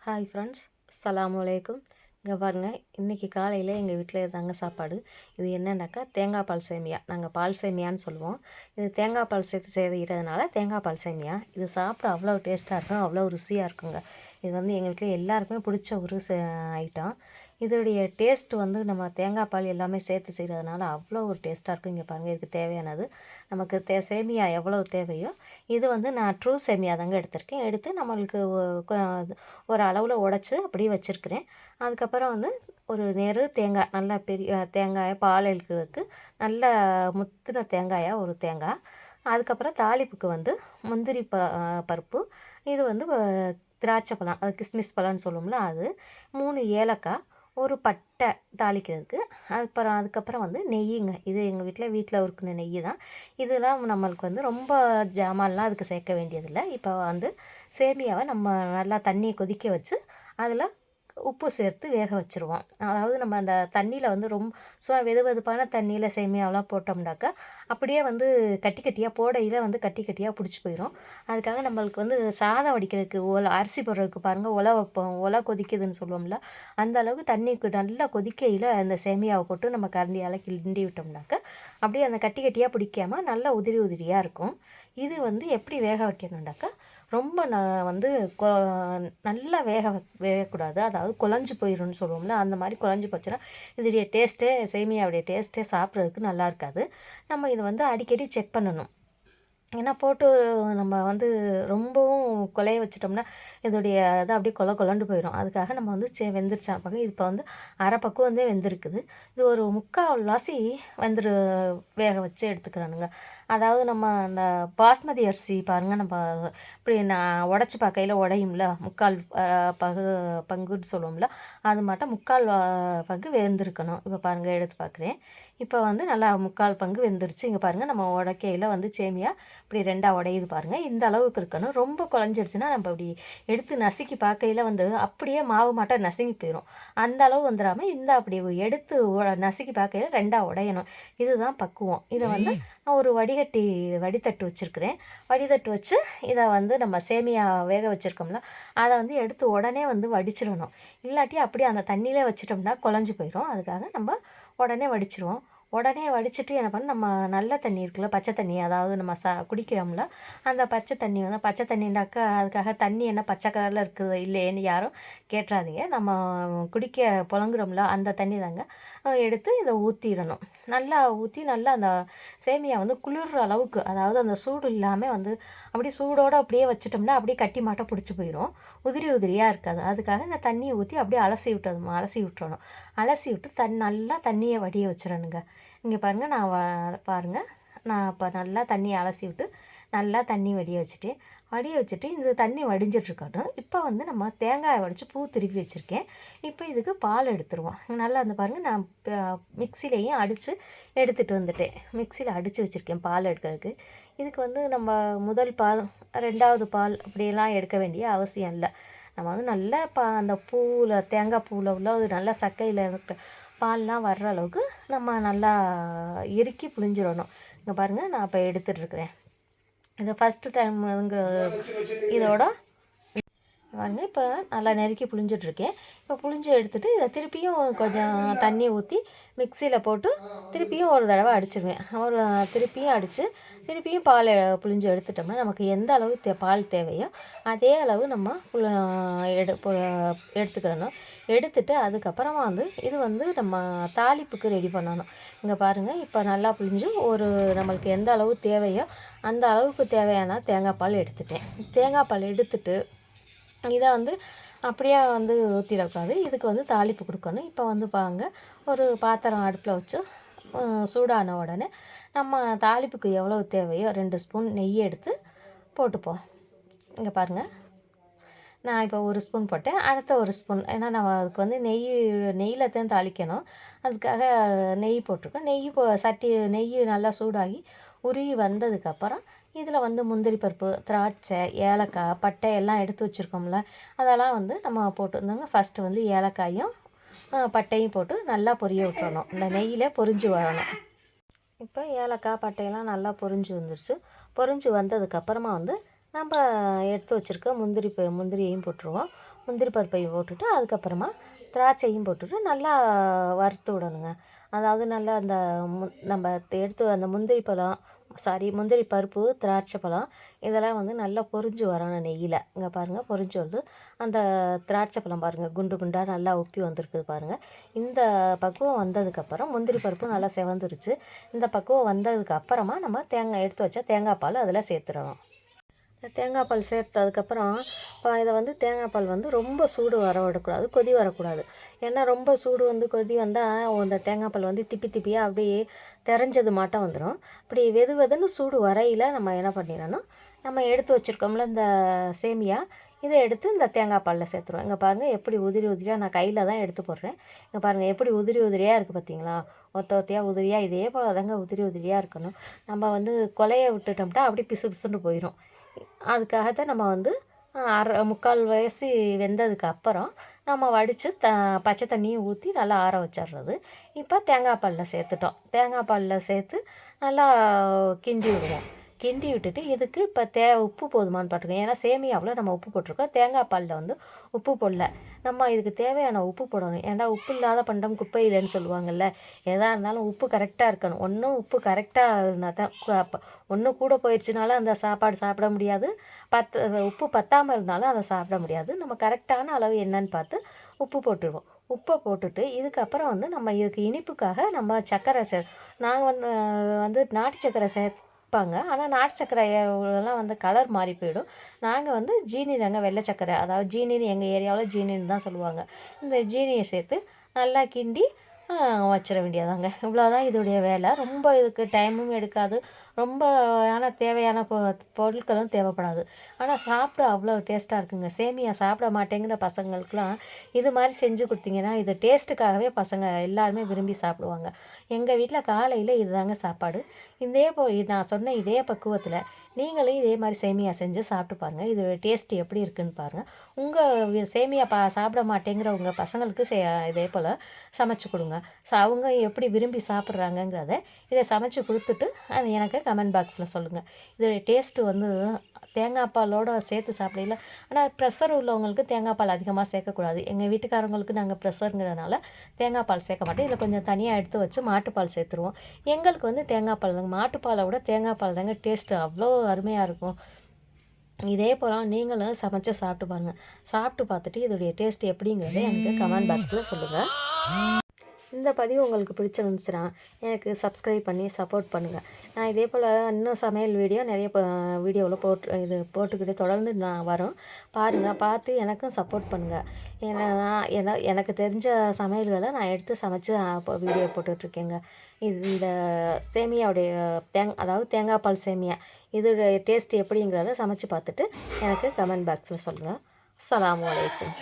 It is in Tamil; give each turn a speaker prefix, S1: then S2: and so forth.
S1: ஹாய் ஃப்ரெண்ட்ஸ், அஸ்ஸலாமு அலைக்கும். இங்கே பாருங்கள், இன்றைக்கி காலையில் எங்கள் வீட்டில் தாங்க சாப்பாடு. இது என்னன்னாக்கா தேங்காய் பால் சேமியா. நாங்கள் பால் சேமியான்னு சொல்லுவோம். இது தேங்காய் பால் சேர்த்து செய்கிறதுனால தேங்காய் பால் சேமியா. இது சாப்பிட அவ்வளோ டேஸ்ட்டாக இருக்கும், அவ்வளோ ருசியாக இருக்குங்க. இது வந்து எங்கள் வீட்டில் எல்லாருக்குமே பிடிச்ச ஒரு ஐட்டம். இதோடைய டேஸ்ட் வந்து நம்ம தேங்காய் பால் எல்லாமே சேர்த்து செய்கிறதுனால அவ்வளோ ஒரு டேஸ்ட்டாக இருக்கும். இங்கே பாருங்கள், இதுக்கு தேவையானது நமக்கு சேமியா எவ்வளோ தேவையோ இது வந்து நான் ட்ரூ சேமியா தாங்க எடுத்திருக்கேன். எடுத்து நம்மளுக்கு ஒரு அளவில் உடச்சி அப்படியே வச்சுருக்கிறேன். அதுக்கப்புறம் வந்து ஒரு தேங்காய், நல்லா பெரிய தேங்காயை பால் இழுக்கிறதுக்கு நல்ல முத்தின தேங்காயாக ஒரு தேங்காய். அதுக்கப்புறம் தாளிப்புக்கு வந்து முந்திரி பருப்பு, இது வந்து திராட்சை பழம், அது கிஸ்மிஸ் பழம்னு சொல்லுவோம்ல அது, 3 ஏலக்காய், ஒரு பட்டை தாளிக்கிறதுக்கு. அதுக்கப்புறம் வந்து நெய்யுங்க. இது எங்கள் வீட்டில் இருக்கிற நெய் தான். இதெல்லாம் நம்மளுக்கு வந்து ரொம்ப ஜாமான்லாம் அதுக்கு சேர்க்க வேண்டியதில்லை. இப்போ வந்து சேமியாவை நம்ம நல்லா தண்ணியை கொதிக்க வச்சு அதில் உப்பு சேர்த்து வேக வச்சுருவோம். அதாவது நம்ம அந்த தண்ணியில் வந்து வெது வெதுப்பான தண்ணியில் சேமியாவெலாம் போட்டோம்னாக்கா அப்படியே வந்து கட்டி கட்டியாக போடையில் வந்து கட்டி கட்டியாக பிடிச்சி போயிடும். அதுக்காக நம்மளுக்கு வந்து சாதம் வடிக்கிறதுக்கு அரிசி போடுறதுக்கு பாருங்கள், வைப்போம், கொதிக்குதுன்னு சொல்லுவோம்ல, அந்த அளவுக்கு தண்ணிக்கு நல்லா கொதிக்கையில் அந்த சேமியாவை போட்டு நம்ம கரண்டியால் கிண்டி விட்டோம்னாக்கா அப்படியே அந்த கட்டி கட்டியாக பிடிக்காமல் நல்லா உதிரி உதிரியாக இருக்கும். இது வந்து எப்படி வேக வைக்கணுன்னாக்கா ரொம்ப வந்து நல்லா வேகக்கூடாது. அதாவது குழஞ்சி போயிடும்னு சொல்லுவோம்ல, அந்த மாதிரி குழஞ்சி போச்சுன்னா இதோடைய சேமியாவுடைய டேஸ்ட்டே சாப்பிட்றதுக்கு நல்லா இருக்காது. நம்ம இதை வந்து அடிக்கடி செக் பண்ணணும். ஏன்னா போட்டு நம்ம வந்து ரொம்பவும் கொலைய வச்சுட்டோம்னா இதோடைய இது அப்படியே கொலண்டு போயிடும். அதுக்காக நம்ம வந்து வெந்துருச்சா பார்க்க இப்போ வந்து அரை பக்கம் வந்து வெந்திருக்குது. இது ஒரு 3/4வாசி வேக வச்சு எடுத்துக்கிறானுங்க. அதாவது நம்ம அந்த பாஸ்மதி அரிசி பாருங்கள், நம்ம இப்படி நான் உடச்சி பார்க்கையில் உடையும்ல, 3/4 பங்குன்னு சொல்லுவோம்ல, அது மட்டும் 3/4 பங்கு வெந்திருக்கணும். இப்போ பாருங்கள், எடுத்து பார்க்குறேன். இப்போ வந்து நல்லா 3/4 பங்கு வெந்துருச்சு. இங்கே பாருங்கள், நம்ம உடைக்கையில் வந்து சேமியா இப்படி 2ஆக உடையுது பாருங்கள். இந்த அளவுக்கு இருக்கணும். ரொம்ப குழஞ்சிருச்சுன்னா நம்ம இப்படி எடுத்து நசுக்கி பார்க்கையில் வந்து அப்படியே மாவு மாட்டம் நசுங்கி போயிடும். அந்த அளவு வந்துடாமல் அப்படி எடுத்து நசுக்கி பார்க்கையில் 2ஆக உடையணும். இதுதான் பக்குவம். இதை வந்து நான் ஒரு வடித்தட்டு வச்சுருக்கிறேன். வடித்தட்டு வச்சு இதை வந்து நம்ம சேமியா வேக வச்சுருக்கோம்ல, அதை வந்து எடுத்து உடனே வந்து வடிச்சிடணும். இல்லாட்டி அப்படியே அந்த தண்ணியிலே வச்சிட்டோம்னா குழஞ்சி போயிடும். அதுக்காக நம்ம உடனே வடிச்சிருவோம். உடனே வடிச்சிட்டு என்ன பண்ணணும், நம்ம நல்ல தண்ணி இருக்குல்ல, பச்சை தண்ணி, அதாவது நம்ம குடிக்கிறோம்ல, அந்த பச்சை தண்ணினாக்கா அதுக்காக தண்ணி என்ன பச்சை கலரில் இருக்குது இல்லையேன்னு யாரும் கேட்டுறாதீங்க. நம்ம புழங்குறோம்ல அந்த தண்ணி தாங்க. எடுத்து இதை ஊற்றிடணும். நல்லா ஊற்றி நல்லா அந்த சேமியா வந்து குளிர்ற அளவுக்கு, அதாவது அந்த சூடு இல்லாமல் வந்து அப்படியே சூடோடு அப்படியே வச்சிட்டோம்னா அப்படியே கட்டி மாட்டம் பிடிச்சி போயிடும், உதிரி உதிரியாக இருக்காது. அதுக்காக இந்த தண்ணியை ஊற்றி அப்படியே அலசி விட்டுறணும். அலசி விட்டு நல்லா தண்ணியை வடிய வச்சிடணுங்க. இங்கே பாருங்கள், நான் இப்போ நல்லா தண்ணியை அலசி விட்டு நல்லா தண்ணி வடிய வச்சுட்டு இந்த தண்ணி வடிஞ்சிட்ருக்கட்டும். இப்போ வந்து நம்ம தேங்காயை வடித்து பூ திருப்பி வச்சுருக்கேன். இப்போ இதுக்கு பால் எடுத்துருவோம். நல்லா அந்த பாருங்கள், நான் மிக்சிலையும் எடுத்துகிட்டு வந்துட்டேன். மிக்சியில் அடித்து வச்சுருக்கேன் பால் எடுக்கிறதுக்கு. இதுக்கு வந்து நம்ம முதல் பால், 2வது பால் அப்படியெல்லாம் எடுக்க வேண்டிய அவசியம் இல்லை. நம்ம வந்து நல்லா அந்த தேங்காய் பூவில் உள்ள நல்லா சக்கையில் இருக்கிற பால்லாம் வர்ற அளவுக்கு நம்ம நல்லா இறுக்கி புழிஞ்சிடணும். இங்கே பாருங்கள், நான் இப்போ எடுத்துகிட்ருக்கிறேன். இதை ஃபஸ்ட்டு டைம்ங்கிற இதோட பாருங்க, இப்போ நல்லா நெருக்கி புழிஞ்சிட்ருக்கேன். இப்போ புழிஞ்சு எடுத்துகிட்டு இதை திருப்பியும் கொஞ்சம் தண்ணி ஊற்றி மிக்சியில் போட்டு திருப்பியும் ஒரு தடவை அடிச்சிடுவேன். திருப்பியும் பால் புழிஞ்சு எடுத்துட்டோம்னா நமக்கு எந்த அளவு பால் தேவையோ அதே அளவு நம்ம எடுத்துக்கிறணும். எடுத்துட்டு அதுக்கப்புறமா வந்து இது வந்து நம்ம தாளிப்புக்கு ரெடி பண்ணணும். இங்கே பாருங்கள், இப்போ நல்லா புழிஞ்சு நம்மளுக்கு எந்த அளவு தேவையோ அந்த அளவுக்கு தேவையான தேங்காய் பால் எடுத்துட்டு இதை வந்து அப்படியே வந்து ஊற்றிடக்கூடாது. இதுக்கு வந்து தாளிப்பு கொடுக்கணும். இப்போ வந்து ஒரு பாத்திரம் அடுப்பில் வச்சு சூடான உடனே நம்ம தாளிப்புக்கு எவ்வளோ தேவையோ 2 ஸ்பூன் நெய் எடுத்து போட்டுப்போம். இங்கே பாருங்கள், நான் இப்போ 1 ஸ்பூன் போட்டேன். அடுத்த 1 ஸ்பூன், ஏன்னா நம்ம அதுக்கு வந்து நெய்யில் தான் தாளிக்கணும். அதுக்காக நெய் போட்டிருக்கோம். நெய் நல்லா சூடாகி உருகி வந்ததுக்கப்புறம் இதில் வந்து முந்திரி பருப்பு, திராட்சை, ஏலக்காய், பட்டை எல்லாம் எடுத்து வச்சுருக்கோம்ல, அதெல்லாம் வந்து நம்ம போட்டு ஃபஸ்ட்டு வந்து ஏலக்காயும் பட்டையும் போட்டு நல்லா பொரிய விட்டுறணும். இந்த நெய்யில் பொரிஞ்சு வரணும். இப்போ ஏலக்காய், பட்டையெல்லாம் நல்லா பொரிஞ்சு வந்துருச்சு. பொரிஞ்சு வந்ததுக்கப்புறமா வந்து நம்ம எடுத்து வச்சுருக்க முந்திரியையும் போட்டுருவோம். முந்திரி பருப்பையும் போட்டுட்டு அதுக்கப்புறமா திராட்சையும் போட்டுட்டு நல்லா வறுத்து விடணுங்க. அதாவது நல்லா அந்த நம்ம எடுத்து அந்த முந்திரி பருப்பு, திராட்சை பழம் இதெல்லாம் வந்து நல்லா பொரிஞ்சு வரணும் நெய்யில. இங்கே பாருங்கள் பொரிஞ்சு வருது. அந்த திராட்சை பழம் பாருங்கள் குண்டு குண்டாக நல்லா உப்பி வந்திருக்குது பாருங்கள். இந்த பக்குவம் வந்ததுக்கப்புறம் முந்திரி பருப்பும் நல்லா செவந்துருச்சு. இந்த பக்குவம் வந்ததுக்கு அப்புறமா நம்ம எடுத்து வச்ச தேங்காய் பால் அதில் சேர்த்துடணும். தேங்காய் பால் சேர்த்ததுக்கப்புறம் இப்போ இதை வந்து தேங்காய் பால் வந்து ரொம்ப சூடு வர விடக்கூடாது, கொதி வரக்கூடாது. ஏன்னா ரொம்ப சூடு வந்து கொதி வந்தால் அந்த தேங்காய் பால் வந்து திப்பி திப்பியாக அப்படியே தெரிஞ்சது மாட்டம் வந்துடும். இப்படி வெது வெதுன்னு சூடு வரையில் நம்ம என்ன பண்ணிடணும், நம்ம எடுத்து வச்சுருக்கோம்ல இந்த சேமியா, இதை எடுத்து இந்த தேங்காய் பாலில் சேர்த்துருவோம். இங்கே பாருங்கள் எப்படி உதிரி உதிரியாக நான் கையில் தான் எடுத்து போடுறேன். இங்கே பாருங்கள் எப்படி உதிரி உதிரியாக இருக்குது பார்த்தீங்களா, ஒத்தையாக உதிரியாக இதே போல் தாங்க உதிரி உதிரியாக இருக்கணும். நம்ம வந்து கொலையை விட்டுட்டோம்னா அப்படி பிசு பிசுன்னு போயிடும். அதுக்காக தான் நம்ம வந்து முக்கால் வயசு வெந்ததுக்கு அப்புறம் நம்ம வடித்து பச்சை தண்ணியும் ஊற்றி நல்லா ஆற வச்சிடுறது. இப்போ தேங்காய் பாலில் சேர்த்துட்டோம். தேங்காய் பாலில் சேர்த்து நல்லா கிண்டி விடுவோம். கிண்டி விட்டுட்டு இதுக்கு இப்போ உப்பு போதுமான்னு பார்த்துக்கோங்க. ஏன்னா சேமியாவில் நம்ம உப்பு போட்டிருக்கோம், தேங்காய் பாலில் வந்து உப்பு போடல. நம்ம இதுக்கு தேவையான உப்பு போடணும். ஏன்னா உப்பு இல்லாத பண்டம் குப்பை இல்லைன்னு சொல்லுவாங்கள்ல. எதாக இருந்தாலும் உப்பு கரெக்டாக இருக்கணும். ஒன்றும் உப்பு கரெக்டாக இருந்தால் தான் ஒன்று கூட போயிடுச்சுனாலும் அந்த சாப்பாடு சாப்பிட முடியாது, உப்பு பத்தாமல் இருந்தாலும் அதை சாப்பிட முடியாது. நம்ம கரெக்டான அளவு என்னன்னு பார்த்து உப்பு போட்டுருவோம். உப்பை போட்டுட்டு இதுக்கப்புறம் வந்து நம்ம இதுக்கு இனிப்புக்காக நம்ம சர்க்கரை நாங்கள் வந்து நாட்டு சர்க்கரை சேர்ப்பாங்க. ஆனால் நாட்டு சர்க்கரைலாம் வந்து கலர் மாறி போயிடும். நாங்கள் வந்து ஜீனி தாங்க, வெள்ளை சர்க்கரை, அதாவது ஜீனின்னு எங்கள் ஏரியாவில் ஜீனின்னு தான் சொல்லுவாங்க. இந்த ஜீனியை சேர்த்து நல்லா கிண்டி வச்சிட வேண்டியதாங்க. இவ்வளோதான் இதோடைய வேலை. ரொம்ப இதுக்கு டைமும் எடுக்காது, ரொம்ப தேவையான பொருட்களும் தேவைப்படாது. ஆனால் சாப்பிட அவ்வளோ டேஸ்ட்டாக இருக்குங்க. சேமியா சாப்பிட மாட்டேங்கிற பசங்களுக்கெலாம் இது மாதிரி செஞ்சு கொடுத்தீங்கன்னா இது டேஸ்ட்டுக்காகவே பசங்க எல்லாருமே விரும்பி சாப்பிடுவாங்க. எங்கள் வீட்டில் காலையில் இதுதாங்க சாப்பாடு. நான் சொன்ன இதே பக்குவத்தில் நீங்களும் இதே மாதிரி சேமியா செஞ்சு சாப்பிட்டு பாருங்கள். இதோட டேஸ்ட்டு எப்படி இருக்குதுன்னு பாருங்கள். உங்கள் சேமியா சாப்பிட மாட்டேங்கிற உங்கள் பசங்களுக்கு இதே போல் சமைச்சு கொடுங்க. அவங்க எப்படி விரும்பி சாப்பிட்றாங்கங்கிறத இதை சமைச்சு கொடுத்துட்டு அது எனக்கு கமெண்ட் பாக்ஸில் சொல்லுங்கள். இதோடைய டேஸ்ட்டு வந்து தேங்காய் பாலோடு சேர்த்து சாப்பிடல. ஆனால் ப்ரெஷர் உள்ளவங்களுக்கு தேங்காய் பால் அதிகமாக சேர்க்கக்கூடாது. எங்கள் வீட்டுக்காரங்களுக்கு நாங்கள் ப்ரெஷருங்கிறதுனால தேங்காய் பால் சேர்க்க மாட்டோம். இதில் கொஞ்சம் தனியாக எடுத்து வச்சு மாட்டுப்பால் சேர்த்துருவோம். எங்களுக்கு வந்து தேங்காய் பால் தாங்க, மாட்டுப்பாலை விட தேங்காய் பால் தாங்க டேஸ்ட்டு அவ்வளோ அருமையாக இருக்கும். இதே போல் நீங்களும் சமைச்சு சாப்பிட்டு பாருங்கள். சாப்பிட்டு பார்த்துட்டு இதோடைய டேஸ்ட் எப்படிங்கிறத எனக்கு கமெண்ட் பாக்ஸில் சொல்லுங்கள். இந்த பதிவு உங்களுக்கு பிடிச்சிருந்துச்சுன்னா எனக்கு சப்ஸ்கிரைப் பண்ணி சப்போர்ட் பண்ணுங்கள். நான் இதே போல் இன்னும் சமையல் வீடியோ நிறைய வீடியோவில் போட்டுக்கிட்டு தொடர்ந்து நான் வரோம். பாருங்கள், பார்த்து எனக்கும் சப்போர்ட் பண்ணுங்கள். ஏன்னா எனக்கு தெரிஞ்ச சமையல்களை நான் எடுத்து சமைச்சு வீடியோ போட்டுட்ருக்கேங்க. இந்த சேமியாவுடைய அதாவது தேங்காய் பால் சேமியா இதோடைய டேஸ்ட் எப்படிங்கிறத சமைச்சு பார்த்துட்டு எனக்கு கமெண்ட் பாக்ஸில் சொல்லுங்கள். அஸ்ஸலாமு அலைக்கும்.